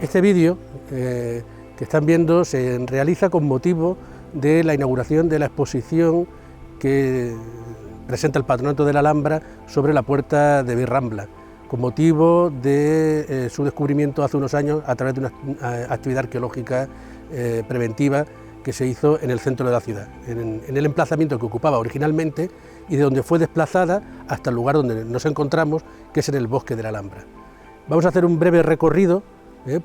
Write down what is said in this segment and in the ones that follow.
Este vídeo que están viendo se realiza con motivo de la inauguración de la exposición que presenta el Patronato de la Alhambra sobre la Puerta de Virrambla, con motivo de su descubrimiento hace unos años a través de una actividad arqueológica preventiva que se hizo en el centro de la ciudad, en el emplazamiento que ocupaba originalmente y de donde fue desplazada hasta el lugar donde nos encontramos, que es en el bosque de la Alhambra. Vamos a hacer un breve recorrido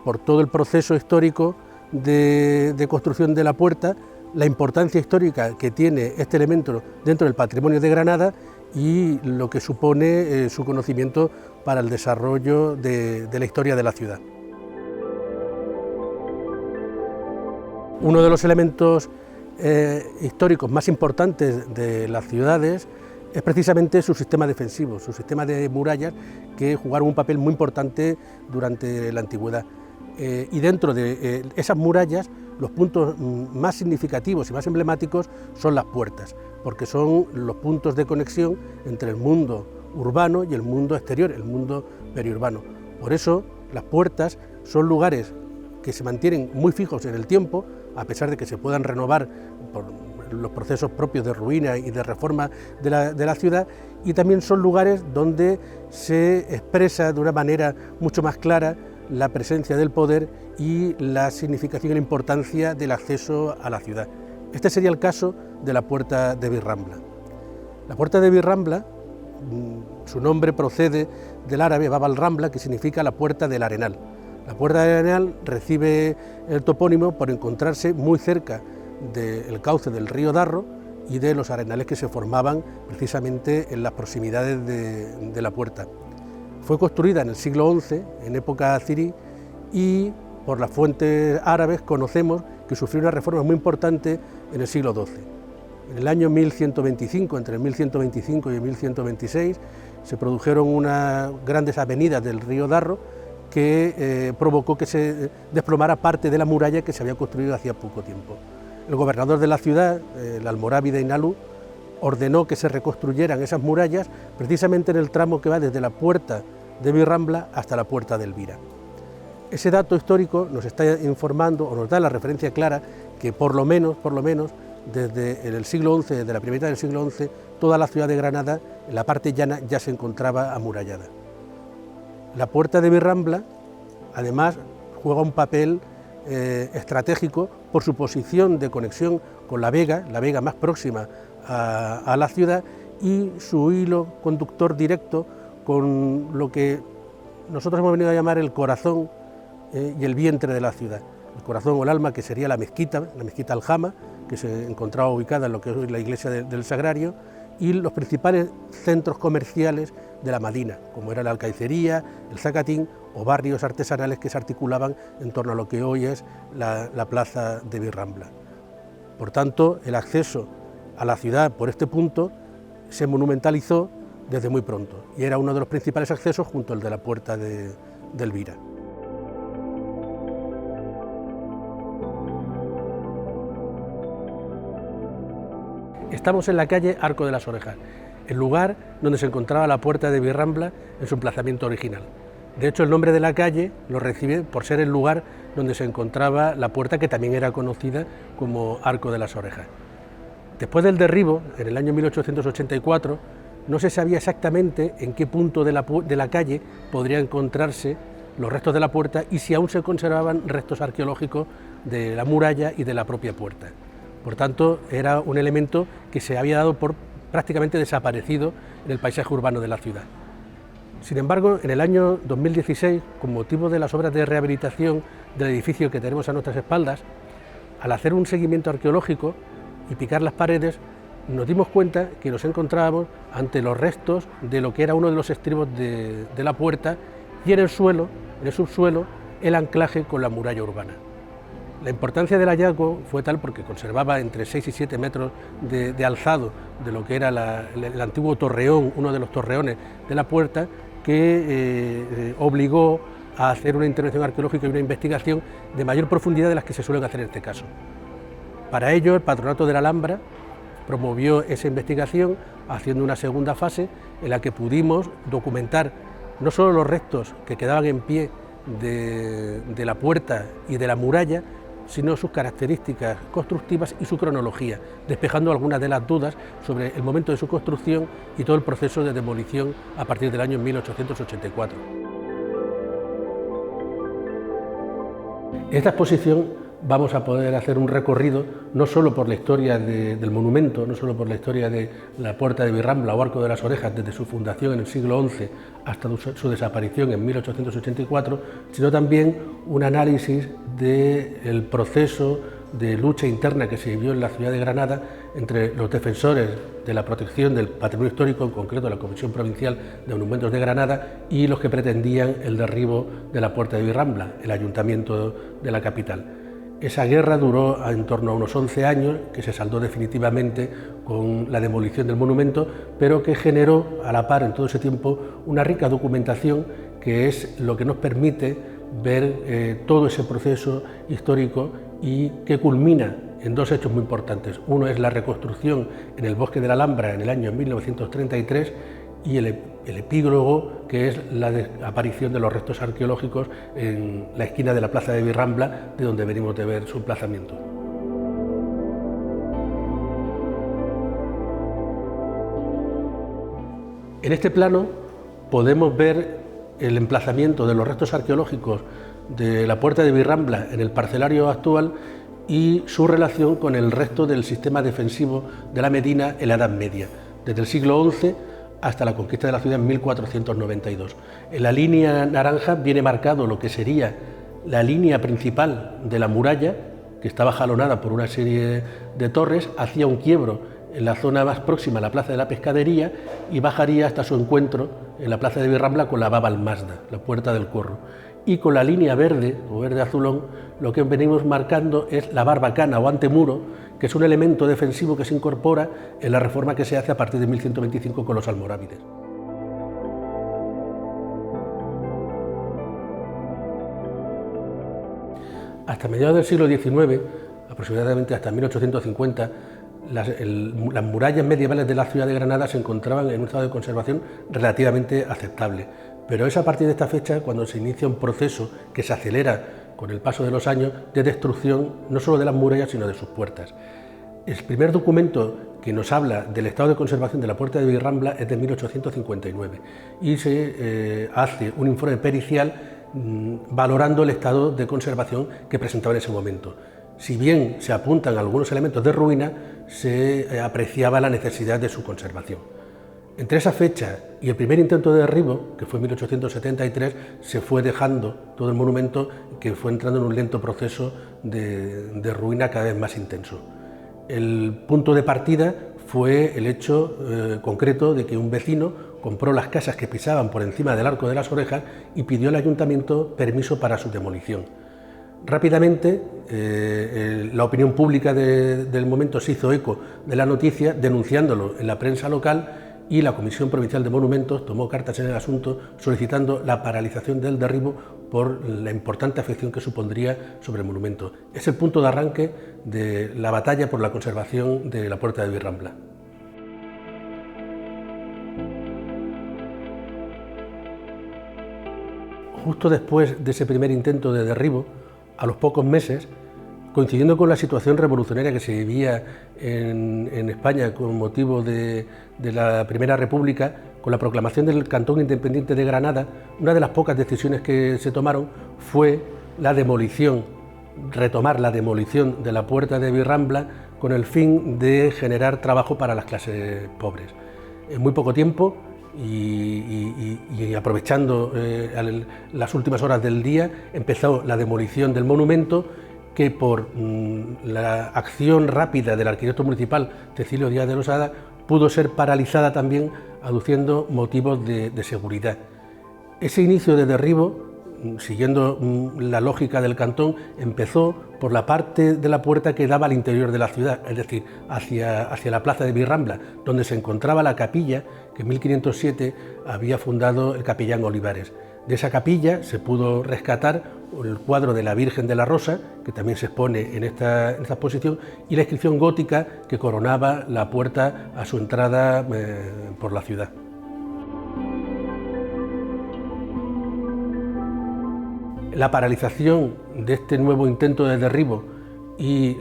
por todo el proceso histórico de construcción de la puerta, la importancia histórica que tiene este elemento dentro del patrimonio de Granada y lo que supone su conocimiento para el desarrollo de la historia de la ciudad. Uno de los elementos históricos más importantes de las ciudades es precisamente su sistema defensivo, su sistema de murallas, que jugaron un papel muy importante durante la antigüedad. Y dentro de esas murallas, los puntos más significativos y más emblemáticos son las puertas, porque son los puntos de conexión entre el mundo urbano y el mundo exterior, el mundo periurbano. Por eso, las puertas son lugares que se mantienen muy fijos en el tiempo, a pesar de que se puedan renovar por los procesos propios de ruina y de reforma de la ciudad, y también son lugares donde se expresa de una manera mucho más clara la presencia del poder y la significación y la importancia del acceso a la ciudad. Este sería el caso de la Puerta de Virrambla. La Puerta de Virrambla, su nombre procede del árabe Bab al-Rambla, que significa la Puerta del Arenal. La Puerta del Arenal recibe el topónimo por encontrarse muy cerca del cauce del río Darro y de los arenales que se formaban precisamente en las proximidades de la puerta. Fue construida en el siglo XI, en época azirí, y por las fuentes árabes conocemos que sufrió una reforma muy importante en el siglo XII. En el año 1125, entre el 1125 y el 1126, se produjeron unas grandes avenidas del río Darro que provocó que se desplomara parte de la muralla que se había construido hacía poco tiempo. El gobernador de la ciudad, el almorávid de Inalú, ordenó que se reconstruyeran esas murallas precisamente en el tramo que va desde la Puerta de Virrambla hasta la Puerta de Elvira. Ese dato histórico nos está informando o nos da la referencia clara que por lo menos desde el siglo XI, desde la primera mitad del siglo XI, toda la ciudad de Granada, en la parte llana, ya se encontraba amurallada. La Puerta de Virrambla, además, juega un papel estratégico por su posición de conexión con la Vega más próxima a la ciudad, y su hilo conductor directo con lo que nosotros hemos venido a llamar el corazón y el vientre de la ciudad. El corazón o el alma, que sería la mezquita Aljama, que se encontraba ubicada en lo que es hoy la iglesia del Sagrario, y los principales centros comerciales de la Madina, como era la Alcaicería, el Zacatín o barrios artesanales que se articulaban en torno a lo que hoy es la plaza de Virrambla. Por tanto, el acceso a la ciudad por este punto se monumentalizó desde muy pronto y era uno de los principales accesos junto al de la Puerta de Elvira. Estamos en la calle Arco de las Orejas, el lugar donde se encontraba la Puerta de Virrambla en su emplazamiento original. De hecho, el nombre de la calle lo recibe por ser el lugar donde se encontraba la puerta, que también era conocida como Arco de las Orejas. Después del derribo, en el año 1884, no se sabía exactamente en qué punto de la calle podría encontrarse los restos de la puerta y si aún se conservaban restos arqueológicos de la muralla y de la propia puerta. Por tanto, era un elemento que se había dado por prácticamente desaparecido en el paisaje urbano de la ciudad. Sin embargo, en el año 2016, con motivo de las obras de rehabilitación del edificio que tenemos a nuestras espaldas, al hacer un seguimiento arqueológico y picar las paredes, nos dimos cuenta que nos encontrábamos ante los restos de lo que era uno de los estribos de la puerta y en el suelo, en el subsuelo, el anclaje con la muralla urbana. La importancia del hallazgo fue tal porque conservaba entre 6 y 7 metros de alzado de lo que era el antiguo torreón, uno de los torreones de la puerta, que obligó a hacer una intervención arqueológica y una investigación de mayor profundidad de las que se suelen hacer en este caso. Para ello, el Patronato de la Alhambra promovió esa investigación haciendo una segunda fase en la que pudimos documentar no solo los restos que quedaban en pie de la puerta y de la muralla, sino sus características constructivas y su cronología, despejando algunas de las dudas sobre el momento de su construcción y todo el proceso de demolición a partir del año 1884. En esta exposición vamos a poder hacer un recorrido no solo por la historia del monumento, no solo por la historia de la Puerta de Virrambla o Arco de las Orejas desde su fundación en el siglo XI hasta su desaparición en 1884, sino también un análisis del proceso de lucha interna que se vivió en la ciudad de Granada entre los defensores de la protección del patrimonio histórico, en concreto la Comisión Provincial de Monumentos de Granada, y los que pretendían el derribo de la Puerta de Virrambla, el ayuntamiento de la capital. Esa guerra duró en torno a unos 11 años, que se saldó definitivamente con la demolición del monumento, pero que generó a la par en todo ese tiempo una rica documentación que es lo que nos permite ver todo ese proceso histórico y que culmina en dos hechos muy importantes. Uno es la reconstrucción en el Bosque de la Alhambra en el año 1933 y el epílogo, que es la aparición de los restos arqueológicos en la esquina de la Plaza de Virrambla, de donde venimos de ver su emplazamiento. En este plano podemos ver el emplazamiento de los restos arqueológicos de la Puerta de Virrambla en el parcelario actual y su relación con el resto del sistema defensivo de la Medina en la Edad Media, desde el siglo XI hasta la conquista de la ciudad en 1492. En la línea naranja viene marcado lo que sería la línea principal de la muralla, que estaba jalonada por una serie de torres, hacía un quiebro en la zona más próxima a la Plaza de la Pescadería y bajaría hasta su encuentro en la Plaza de Virrambla con la Baba al-Mazda, la Puerta del Corro. Y con la línea verde o verde azulón lo que venimos marcando es la barbacana o antemuro, que es un elemento defensivo que se incorpora en la reforma que se hace a partir de 1125 con los almorávides. Hasta mediados del siglo XIX, aproximadamente hasta 1850, las murallas medievales de la ciudad de Granada se encontraban en un estado de conservación relativamente aceptable, pero es a partir de esta fecha cuando se inicia un proceso que se acelera con el paso de los años de destrucción no solo de las murallas sino de sus puertas. El primer documento que nos habla del estado de conservación de la Puerta de Virrambla es de 1859 y se hace un informe pericial valorando el estado de conservación que presentaba en ese momento. Si bien se apuntan algunos elementos de ruina, se apreciaba la necesidad de su conservación. Entre esa fecha y el primer intento de derribo, que fue en 1873, se fue dejando todo el monumento, que fue entrando en un lento proceso de ruina cada vez más intenso. El punto de partida fue el hecho concreto de que un vecino compró las casas que pisaban por encima del Arco de las Orejas y pidió al ayuntamiento permiso para su demolición. Rápidamente, la opinión pública del momento se hizo eco de la noticia, denunciándolo en la prensa local, y la Comisión Provincial de Monumentos tomó cartas en el asunto solicitando la paralización del derribo por la importante afección que supondría sobre el monumento. Es el punto de arranque de la batalla por la conservación de la Puerta de Virrambla. Justo después de ese primer intento de derribo, a los pocos meses, coincidiendo con la situación revolucionaria que se vivía en España con motivo de la Primera República, con la proclamación del Cantón Independiente de Granada, una de las pocas decisiones que se tomaron fue la demolición, retomar la demolición de la Puerta de Virrambla con el fin de generar trabajo para las clases pobres. En muy poco tiempo y aprovechando las últimas horas del día, empezó la demolición del monumento, que por la acción rápida del arquitecto municipal Cecilio Díaz de Losada pudo ser paralizada también, aduciendo motivos de seguridad. Ese inicio de derribo, siguiendo la lógica del cantón, empezó por la parte de la puerta que daba al interior de la ciudad, es decir, hacia la Plaza de Virrambla, donde se encontraba la capilla que en 1507 había fundado el capellán Olivares. De esa capilla se pudo rescatar el cuadro de la Virgen de la Rosa, que también se expone en esta exposición, y la inscripción gótica que coronaba la puerta a su entrada por la ciudad. La paralización de este nuevo intento de derribo y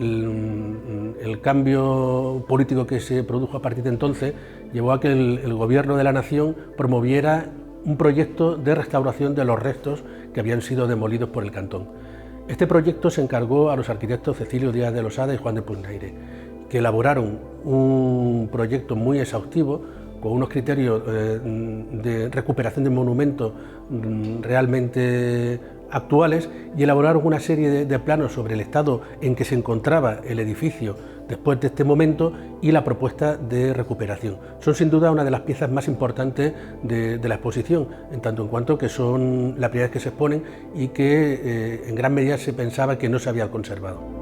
el cambio político que se produjo a partir de entonces llevó a que el gobierno de la nación promoviera un proyecto de restauración de los restos que habían sido demolidos por el cantón. Este proyecto se encargó a los arquitectos Cecilio Díaz de Losada y Juan de Puignaire, que elaboraron un proyecto muy exhaustivo con unos criterios de recuperación de monumentos realmente actuales y elaboraron una serie de planos sobre el estado en que se encontraba el edificio después de este momento y la propuesta de recuperación. Son sin duda una de las piezas más importantes de la exposición, en tanto en cuanto que son la primera vez que se exponen y que en gran medida se pensaba que no se había conservado.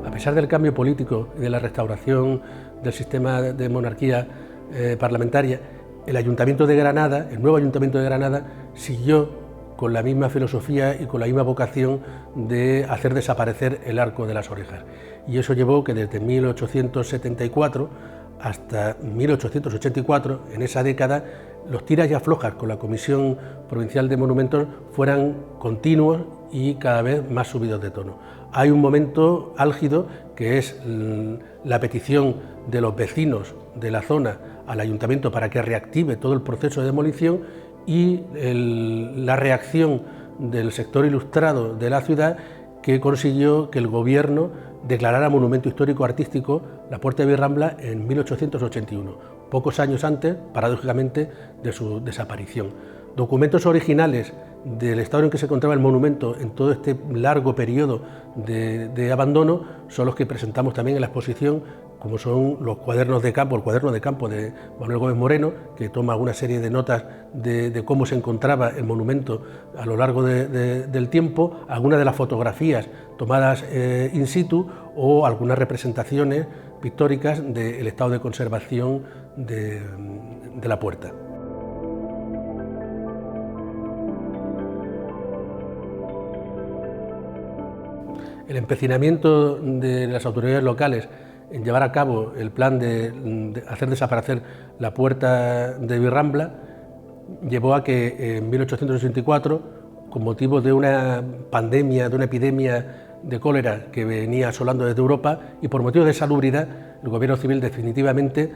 A pesar del cambio político y de la restauración del sistema de monarquía parlamentaria, el Ayuntamiento de Granada, el nuevo Ayuntamiento de Granada, siguió con la misma filosofía y con la misma vocación de hacer desaparecer el Arco de las Orejas. Y eso llevó que desde 1874 hasta 1884, en esa década, los tiras y aflojas con la Comisión Provincial de Monumentos fueran continuos y cada vez más subidos de tono. Hay un momento álgido que es la petición de los vecinos de la zona al ayuntamiento para que reactive todo el proceso de demolición y la reacción del sector ilustrado de la ciudad, que consiguió que el gobierno declarara monumento histórico artístico la Puerta de Virrambla en 1881, pocos años antes, paradójicamente, de su desaparición. Documentos originales del estado en que se encontraba el monumento en todo este largo periodo de abandono son los que presentamos también en la exposición, como son los cuadernos de campo, el cuaderno de campo de Manuel Gómez Moreno, que toma una serie de notas de cómo se encontraba el monumento a lo largo del tiempo, algunas de las fotografías tomadas in situ o algunas representaciones pictóricas del estado de conservación de la puerta. El empecinamiento de las autoridades locales en llevar a cabo el plan de hacer desaparecer la Puerta de Virrambla llevó a que en 1864, con motivo de una pandemia, de una epidemia de cólera que venía asolando desde Europa y por motivos de salubridad, el gobierno civil definitivamente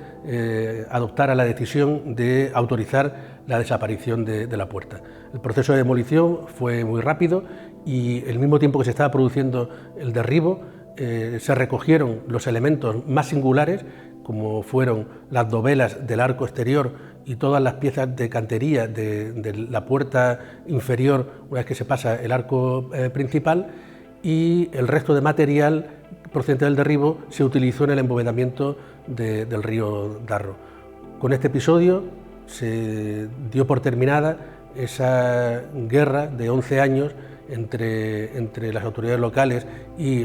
adoptara la decisión de autorizar la desaparición de la puerta. El proceso de demolición fue muy rápido y al mismo tiempo que se estaba produciendo el derribo, se recogieron los elementos más singulares, como fueron las dovelas del arco exterior y todas las piezas de cantería de la puerta inferior una vez que se pasa el arco principal, y el resto de material procedente del derribo se utilizó en el embovedamiento del río Darro. Con este episodio se dio por terminada esa guerra de 11 años entre las autoridades locales y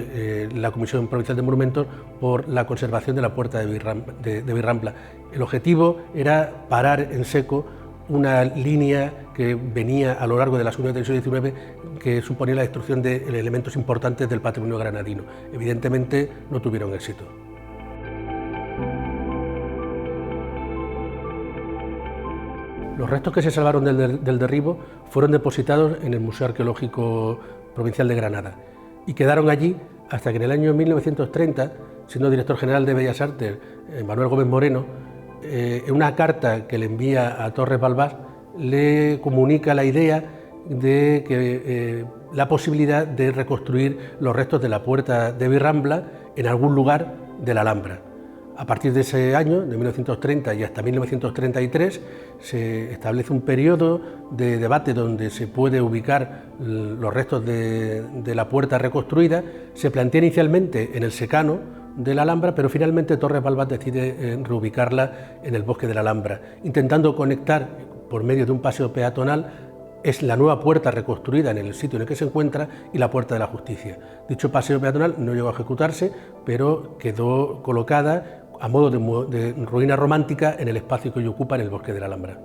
la Comisión Provincial de Monumentos por la conservación de la Puerta de Virrambla. El objetivo era parar en seco una línea que venía a lo largo de la segunda del siglo XIX, que suponía la destrucción de elementos importantes del patrimonio granadino. Evidentemente no tuvieron éxito. Los restos que se salvaron del derribo fueron depositados en el Museo Arqueológico Provincial de Granada y quedaron allí hasta que en el año 1930, siendo director general de Bellas Artes, Manuel Gómez Moreno, en una carta que le envía a Torres Balbás, le comunica la idea de que la posibilidad de reconstruir los restos de la Puerta de Virrambla en algún lugar de la Alhambra. A partir de ese año, de 1930 y hasta 1933, se establece un periodo de debate donde se puede ubicar los restos de la puerta reconstruida. Se plantea inicialmente en el secano de la Alhambra, pero finalmente Torres Balbás decide reubicarla en el bosque de la Alhambra, intentando conectar por medio de un paseo peatonal. Es la nueva puerta reconstruida en el sitio en el que se encuentra y la Puerta de la Justicia. Dicho paseo peatonal no llegó a ejecutarse, pero quedó colocada a modo de ruina romántica en el espacio que hoy ocupa en el bosque de la Alhambra.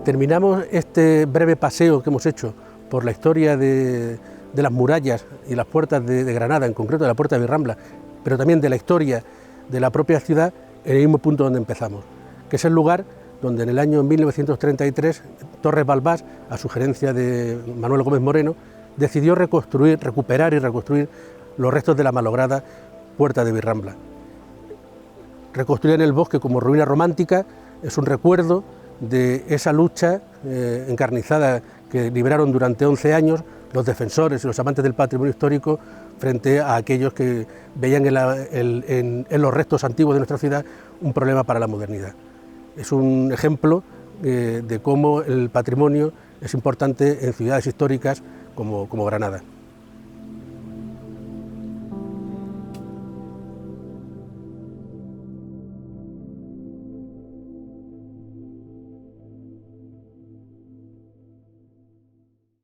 terminamos este breve paseo que hemos hecho por la historia de las murallas y las puertas de Granada, en concreto de la Puerta de Virrambla, pero también de la historia de la propia ciudad, en el mismo punto donde empezamos, que es el lugar donde en el año 1933 Torres Balbás, a sugerencia de Manuel Gómez Moreno, decidió recuperar y reconstruir los restos de la malograda Puerta de Virrambla. Reconstruida en el bosque como ruina romántica es un recuerdo de esa lucha encarnizada que libraron durante 11 años los defensores y los amantes del patrimonio histórico frente a aquellos que veían en los restos antiguos de nuestra ciudad un problema para la modernidad. Es un ejemplo de cómo el patrimonio es importante en ciudades históricas como Granada.